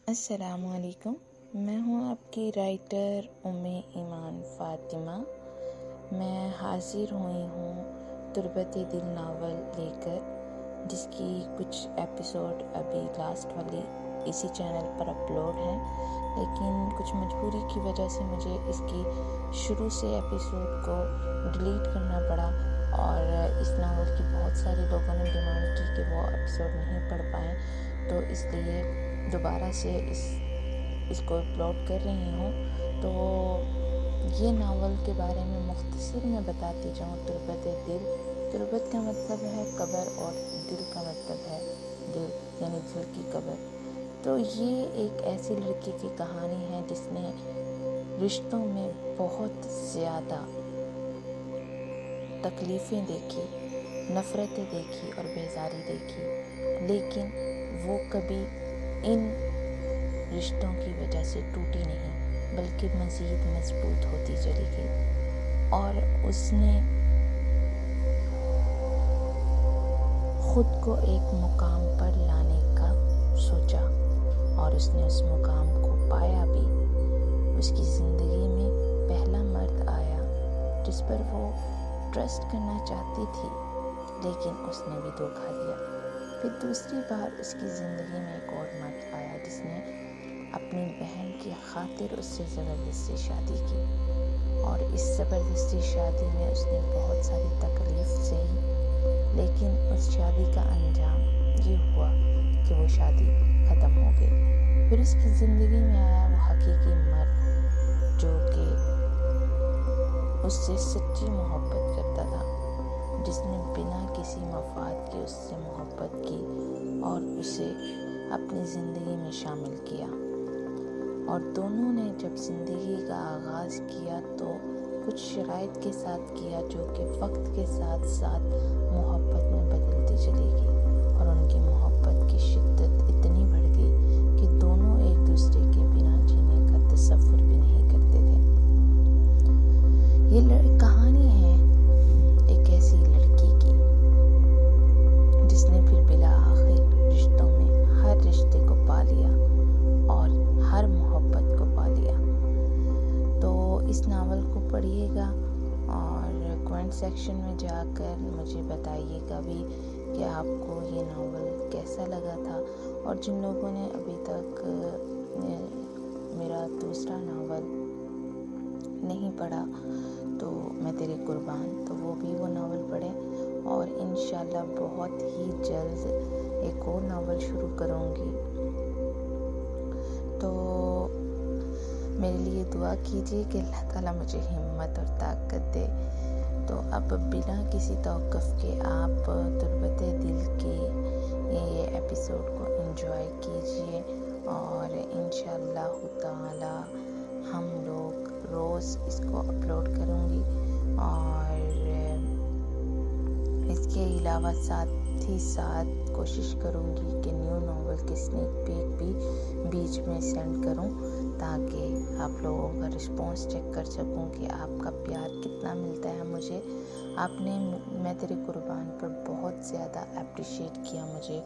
अस्सलामुअलैकुम। मैं हूँ आपकी राइटर उम्मे ईमान फ़ातिमा। मैं हाज़िर हुई हूँ तुर्बत दिल नावल लेकर, जिसकी कुछ एपिसोड अभी लास्ट वाली इसी चैनल पर अपलोड हैं, लेकिन कुछ मजबूरी की वजह से मुझे इसकी शुरू से एपिसोड को डिलीट करना पड़ा और इस नावल की बहुत सारे लोगों ने डिमांड की कि वो एपिसोड नहीं पढ़ पाएँ, तो इसलिए दोबारा से इसको अपलोड कर रही हूँ। तो ये नावल के बारे में मुख्तसर मैं बताती जाऊँ। तुर्बत दिल, तुर्बत का मतलब है कब्र और दिल का मतलब है दिल, यानी दिल की कब्र। तो ये एक ऐसी लड़की की कहानी है जिसने रिश्तों में बहुत ज़्यादा तकलीफ़ें देखी, नफ़रतें देखी और बेजारी देखी, लेकिन वो कभी इन रिश्तों की वजह से टूटी नहीं, बल्कि मज़ीद मजबूत होती चली गई। और उसने खुद को एक मुकाम पर लाने का सोचा और उसने उस मुकाम को पाया भी। उसकी ज़िंदगी में पहला मर्द आया जिस पर वो ट्रस्ट करना चाहती थी, लेकिन उसने भी धोखा दिया। फिर दूसरी बार उसकी ज़िंदगी में एक और मर्द आया जिसने अपनी बहन की खातिर उससे ज़बरदस्ती शादी की, और इस ज़बरदस्ती शादी में उसने बहुत सारी तकलीफ़ सही, लेकिन उस शादी का अंजाम ये हुआ कि वो शादी ख़त्म हो गई। फिर उसकी ज़िंदगी में आया वो हकीकी मर्द जो कि उससे सच्ची मोहब्बत करता था, जिसने बिना किसी मफाद के उससे मोहब्बत की और उसे अपनी ज़िंदगी में शामिल किया। और दोनों ने जब ज़िंदगी का आगाज़ किया तो कुछ शराइत के साथ किया जो कि वक्त के साथ साथ मोहब्बत में बदलती चली गई, और उनकी मोहब्बत की शिद्दत इतनी बढ़ गई कि दोनों एक दूसरे के बिना जीने का तसव्वुर भी नहीं करते थे। ये कहानी है एक ऐसी लड़की की जिसने फिर बिला आखिर रिश्तों में हर रिश्ते को पा लिया और हर मोहब्बत को पा लिया। तो इस नावल को पढ़िएगा और कमेंट सेक्शन में जाकर मुझे बताइएगा भी कि आपको ये नावल कैसा लगा था। और जिन लोगों ने अभी तक मेरा दूसरा नावल नहीं पढ़ा तो मैं तेरे कुर्बान, तो वो भी वो नावल पढ़ें। और इंशाल्लाह बहुत ही जल्द एक और नावल शुरू करूँगी, तो मेरे लिए दुआ कीजिए कि अल्लाह ताला मुझे हिम्मत और ताकत दे। तो अब बिना किसी तौक़ुफ़ के आप तुर्बत दिल के ये एपिसोड को एंजॉय कीजिए, और इंशाअल्लाह ताला हम लोग रोज़ इसको अपलोड करूँगी। और इसके अलावा साथ ही साथ कोशिश करूँगी कि न्यू नावल के स्नेक पीक भी बीच में सेंड करूँ, ताकि आप लोगों का रिस्पॉन्स चेक कर सकूं कि आपका प्यार कितना मिलता है मुझे। आपने मैं तेरे कुर्बान पर बहुत ज़्यादा अप्रिशिएट किया मुझे,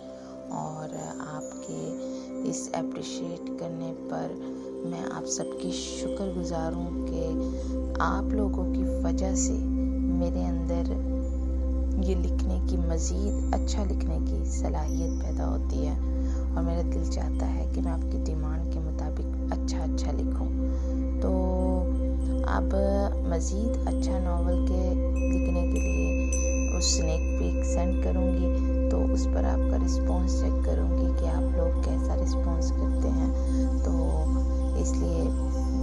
और आपके इस अप्रिशिएट करने पर मैं आप सबकी शुक्रगुज़ार हूँ कि आप लोगों की वजह से मेरे अंदर ये लिखने की मज़ीद अच्छा लिखने की सलाहियत पैदा होती है, और मेरा दिल चाहता है कि मैं आपकी डिमांड के मुताबिक अच्छा लिखूं। तो अब मज़ीद अच्छा नावल के लिखने के लिए उस स्नेक पीक सेंड करूँगी, तो उस पर आपका रिस्पॉन्स चेक करूँगी कि आप लोग कैसा रिस्पॉन्स करते हैं। तो इसलिए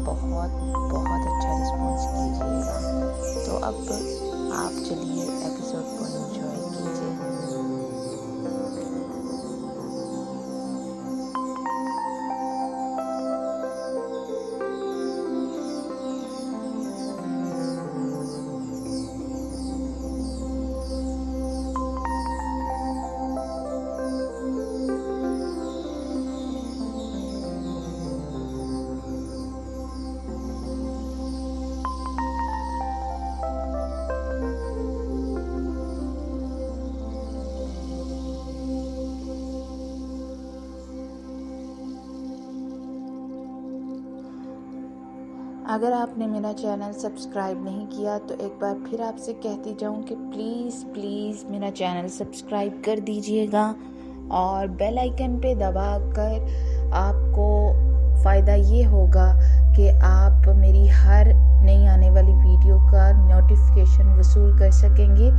बहुत अच्छा रिस्पॉन्स कीजिएगा। तो अब आप चलिए एपिसोड को एंजॉय कीजिए। अगर आपने मेरा चैनल सब्सक्राइब नहीं किया तो एक बार फिर आपसे कहती जाऊं कि प्लीज़ मेरा चैनल सब्सक्राइब कर दीजिएगा और बेल आइकन पे दबाकर आपको फ़ायदा ये होगा कि आप मेरी हर नई आने वाली वीडियो का नोटिफिकेशन वसूल कर सकेंगे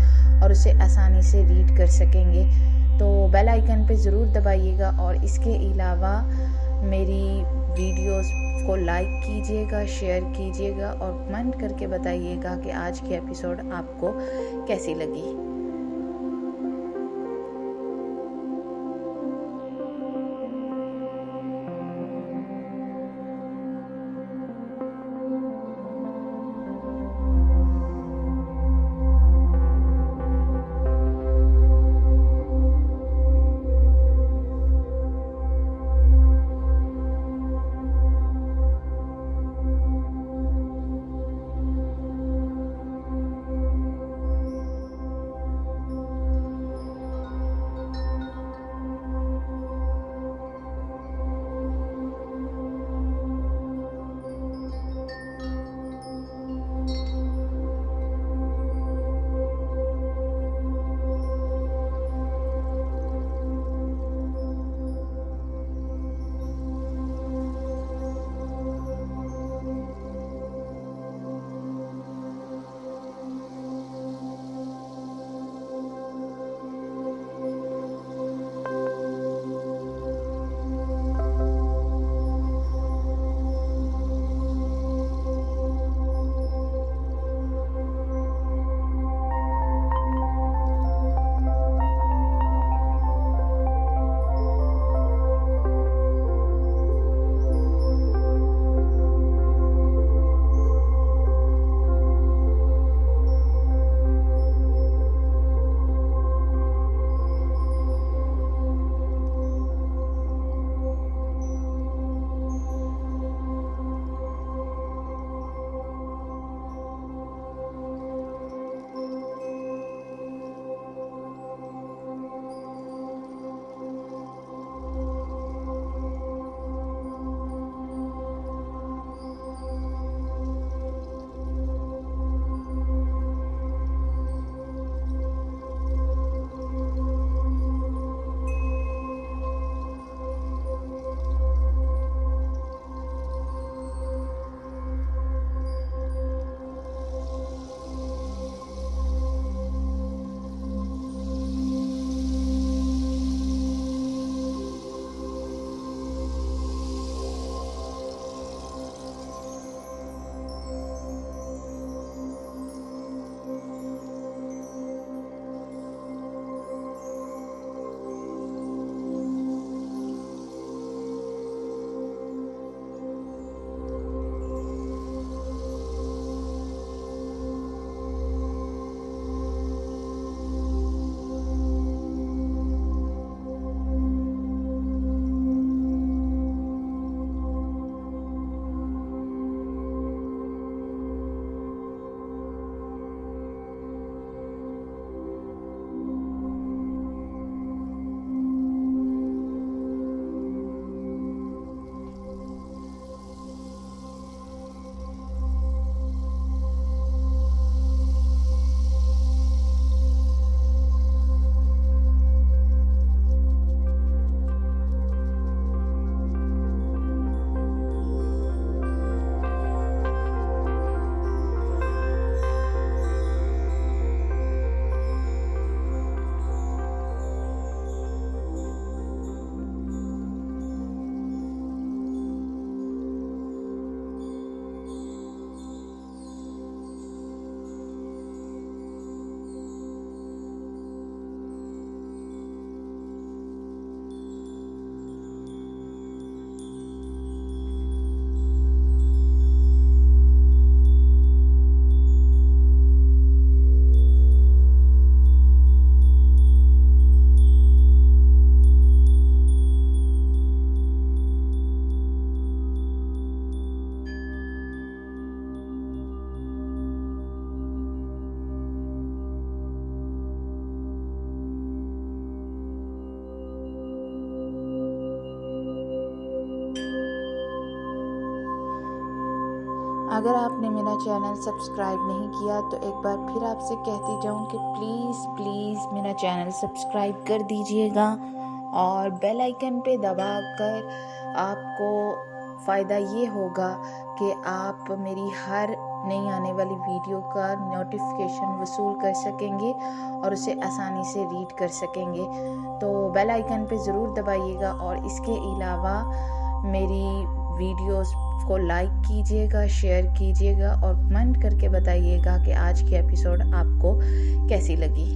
और उसे आसानी से रीड कर सकेंगे। तो बेल आइकन पे ज़रूर दबाइएगा और इसके अलावा मेरी वीडियोस को लाइक कीजिएगा, शेयर कीजिएगा और कमेंट करके बताइएगा कि आज की एपिसोड आपको कैसी लगी। अगर आपने मेरा चैनल सब्सक्राइब नहीं किया तो एक बार फिर आपसे कहती जाऊँ कि प्लीज़ प्लीज़ मेरा चैनल सब्सक्राइब कर दीजिएगा और बेल आइकन पे दबाकर आपको फ़ायदा ये होगा कि आप मेरी हर नई आने वाली वीडियो का नोटिफिकेशन वसूल कर सकेंगे और उसे आसानी से रीड कर सकेंगे। तो बेल आइकन पे ज़रूर दबाइएगा और इसके अलावा मेरी वीडियोस को लाइक कीजिएगा, शेयर कीजिएगा और कमेंट करके बताइएगा कि आज की एपिसोड आपको कैसी लगी।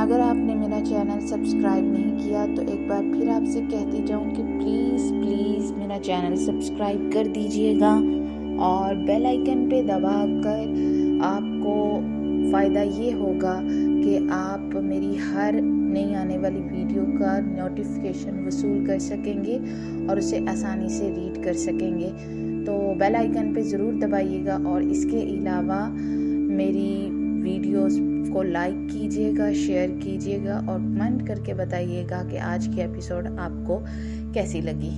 अगर आपने मेरा चैनल सब्सक्राइब नहीं किया तो एक बार फिर आपसे कहती जाऊं कि प्लीज़ मेरा चैनल सब्सक्राइब कर दीजिएगा और बेल आइकन पे दबाकर आपको फ़ायदा ये होगा कि आप मेरी हर नई आने वाली वीडियो का नोटिफिकेशन वसूल कर सकेंगे और उसे आसानी से रीड कर सकेंगे। तो बेल आइकन पे ज़रूर दबाइएगा और इसके अलावा मेरी वीडियोस को लाइक कीजिएगा, शेयर कीजिएगा और कमेंट करके बताइएगा कि आज की एपिसोड आपको कैसी लगी।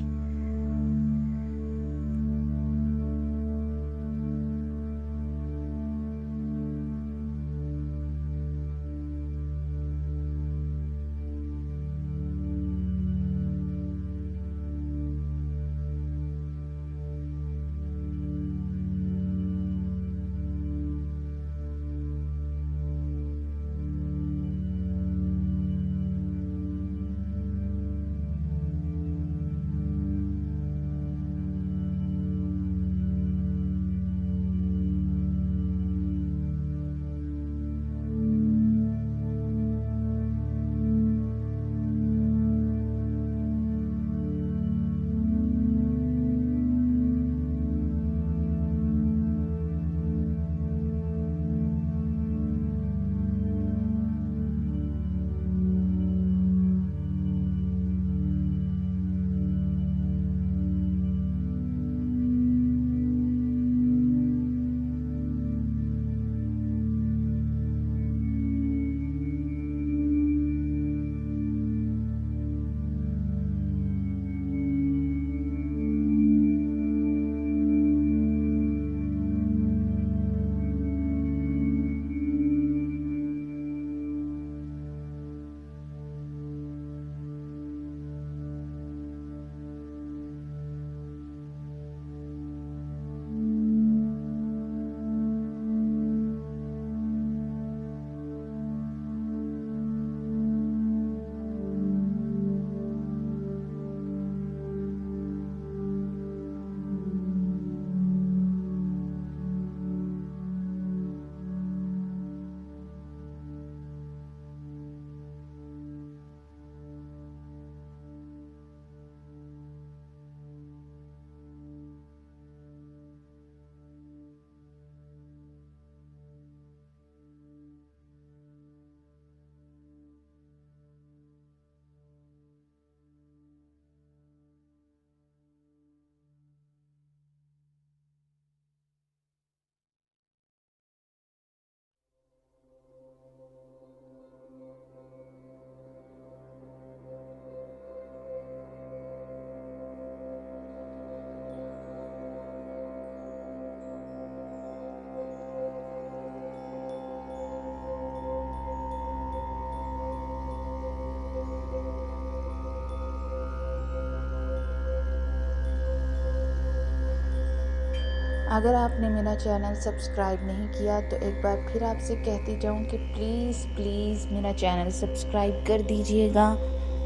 अगर आपने मेरा चैनल सब्सक्राइब नहीं किया तो एक बार फिर आपसे कहती जाऊं कि प्लीज़ मेरा चैनल सब्सक्राइब कर दीजिएगा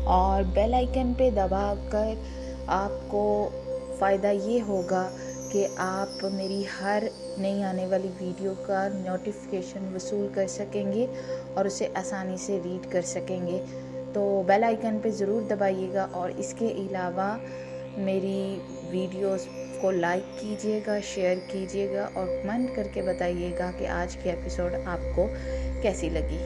और बेल आइकन पे दबाकर आपको फ़ायदा ये होगा कि आप मेरी हर नई आने वाली वीडियो का नोटिफिकेशन वसूल कर सकेंगे और उसे आसानी से रीड कर सकेंगे। तो बेल आइकन पे ज़रूर दबाइएगा और इसके अलावा मेरी वीडियोस को लाइक कीजिएगा, शेयर कीजिएगा और कमेंट करके बताइएगा कि आज की एपिसोड आपको कैसी लगी।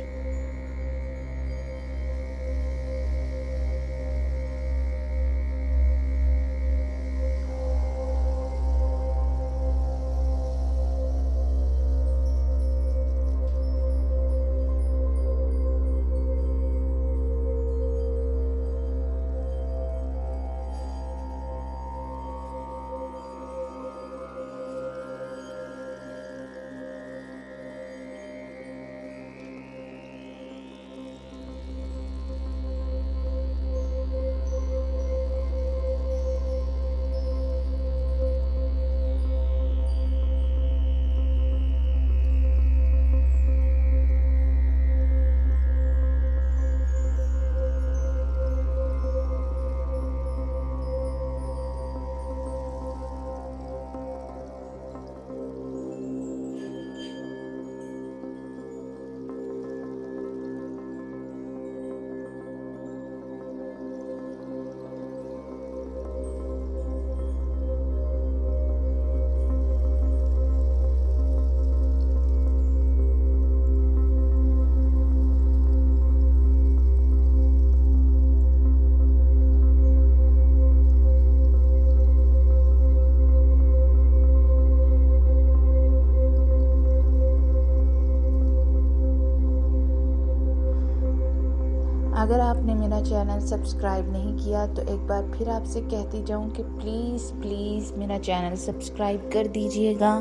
अगर आपने मेरा चैनल सब्सक्राइब नहीं किया तो एक बार फिर आपसे कहती जाऊं कि प्लीज़ मेरा चैनल सब्सक्राइब कर दीजिएगा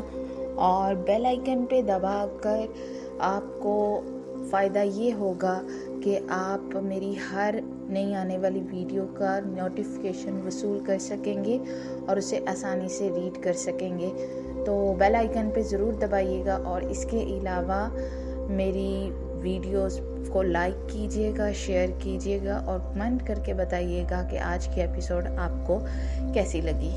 और बेल आइकन पे दबाकर आपको फ़ायदा ये होगा कि आप मेरी हर नई आने वाली वीडियो का नोटिफिकेशन वसूल कर सकेंगे और उसे आसानी से रीड कर सकेंगे। तो बेल आइकन पे ज़रूर दबाइएगा और इसके अलावा मेरी वीडियोस को लाइक कीजिएगा, शेयर कीजिएगा और कमेंट करके बताइएगा कि आज की एपिसोड आपको कैसी लगी।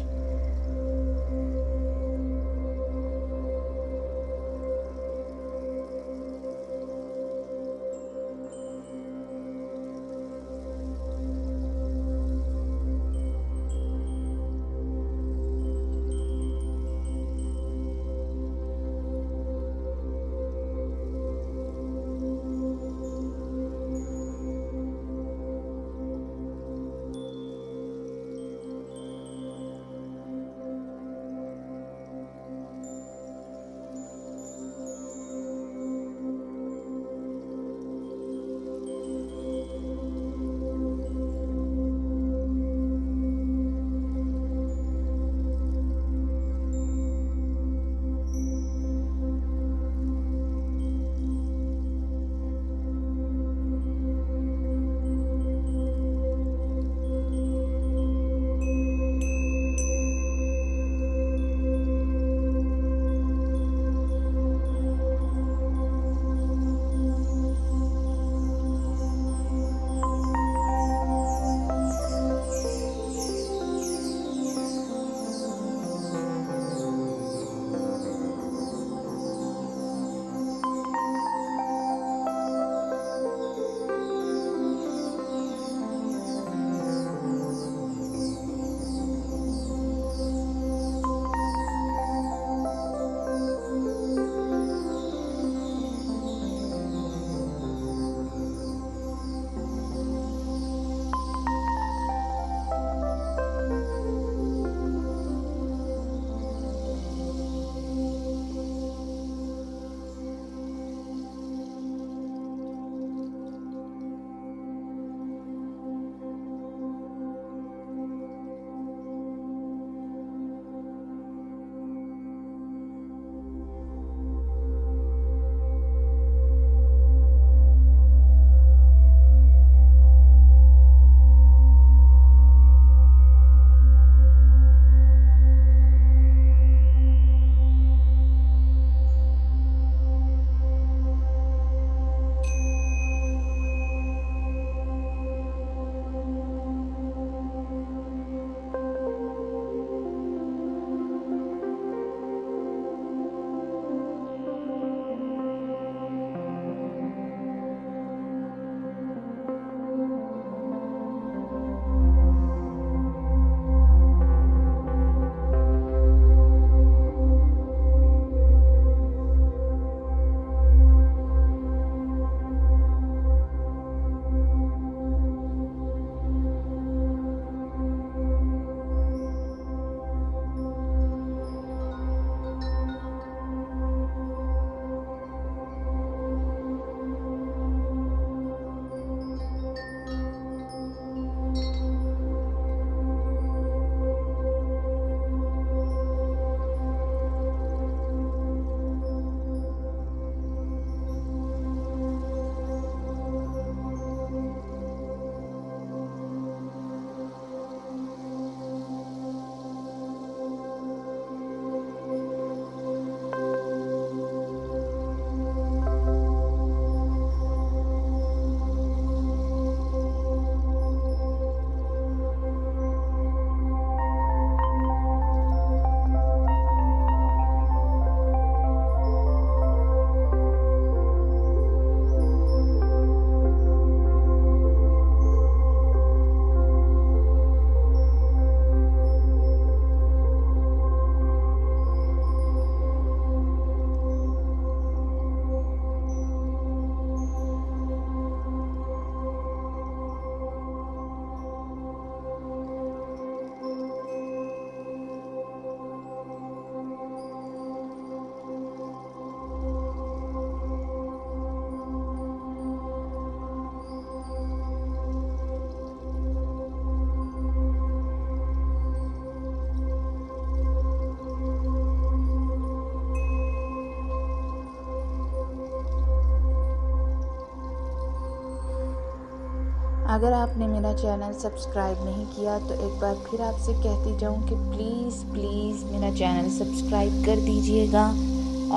अगर आपने मेरा चैनल सब्सक्राइब नहीं किया तो एक बार फिर आपसे कहती जाऊं कि प्लीज़ मेरा चैनल सब्सक्राइब कर दीजिएगा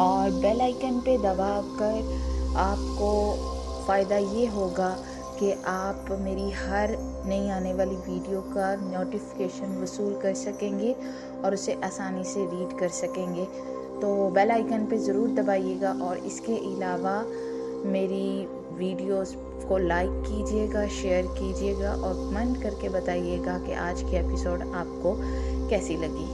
और बेल आइकन पे दबाकर आपको फ़ायदा ये होगा कि आप मेरी हर नई आने वाली वीडियो का नोटिफिकेशन वसूल कर सकेंगे और उसे आसानी से रीड कर सकेंगे। तो बेल आइकन पे ज़रूर दबाइएगा और इसके अलावा मेरी वीडियोस को लाइक कीजिएगा, शेयर कीजिएगा और कमेंट करके बताइएगा कि आज की एपिसोड आपको कैसी लगी।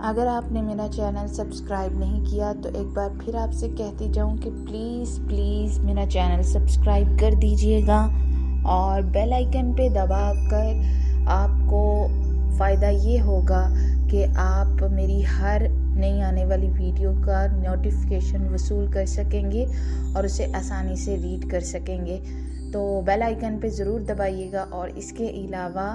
अगर आपने मेरा चैनल सब्सक्राइब नहीं किया तो एक बार फिर आपसे कहती जाऊं कि प्लीज़ मेरा चैनल सब्सक्राइब कर दीजिएगा और बेल आइकन पे दबाकर आपको फ़ायदा ये होगा कि आप मेरी हर नई आने वाली वीडियो का नोटिफिकेशन वसूल कर सकेंगे और उसे आसानी से रीड कर सकेंगे। तो बेल आइकन पे ज़रूर दबाइएगा और इसके अलावा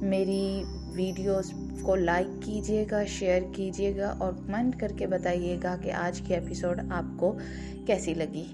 मेरी वीडियोस को लाइक कीजिएगा, शेयर कीजिएगा और कमेंट करके बताइएगा कि आज की एपिसोड आपको कैसी लगी।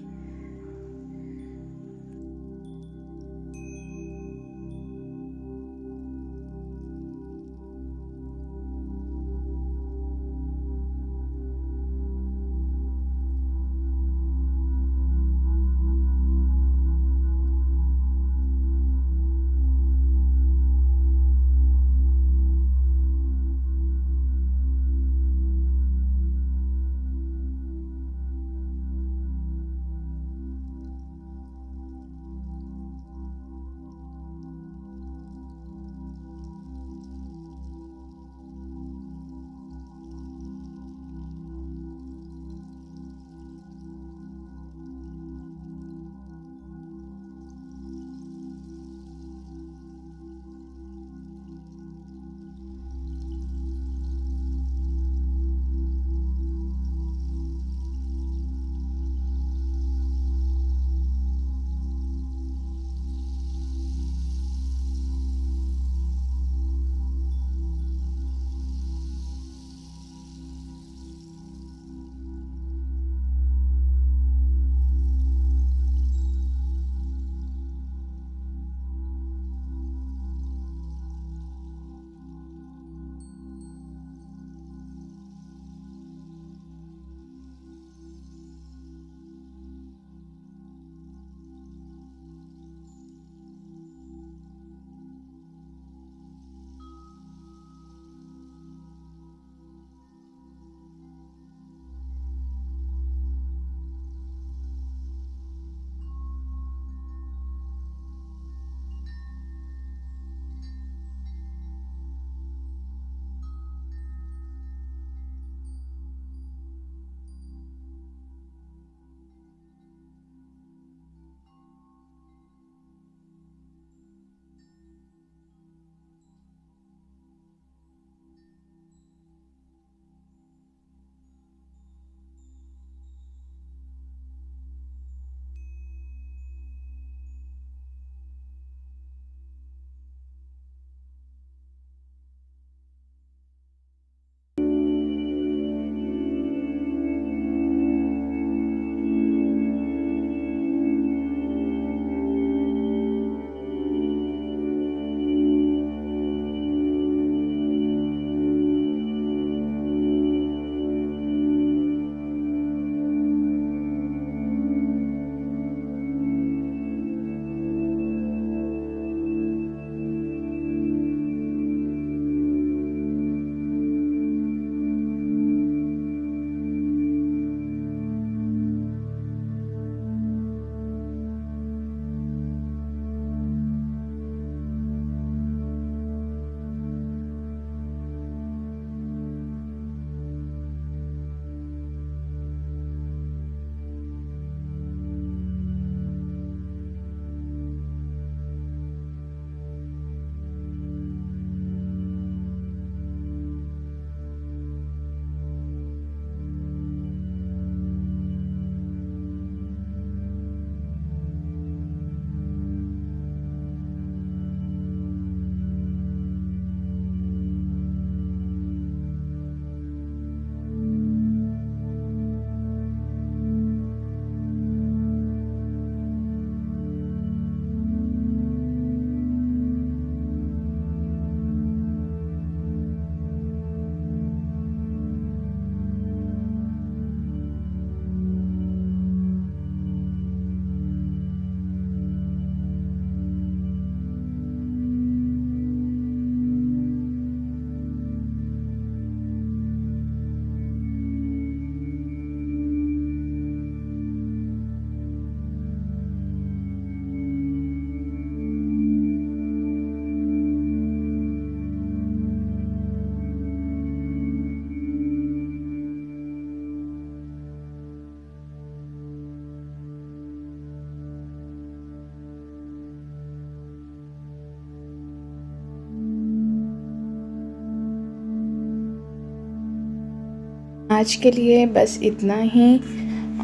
आज के लिए बस इतना ही,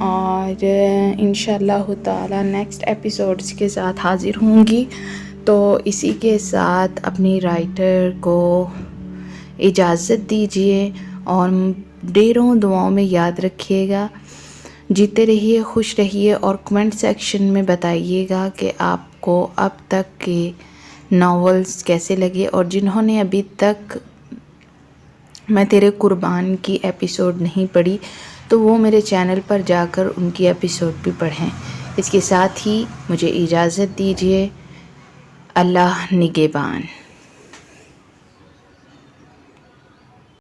और इंशाल्लाह ताला नेक्स्ट एपिसोड्स के साथ हाज़िर होंगी। तो इसी के साथ अपनी राइटर को इजाज़त दीजिए और ढेरों दुआओं में याद रखिएगा। जीते रहिए, खुश रहिए और कमेंट सेक्शन में बताइएगा कि आपको अब तक के नॉवेल्स कैसे लगे, और जिन्होंने अभी तक मैं तेरे कुर्बान की एपिसोड नहीं पढ़ी तो वो मेरे चैनल पर जाकर उनकी एपिसोड भी पढ़ें। इसके साथ ही मुझे इजाज़त दीजिए। अल्लाह निगहबान।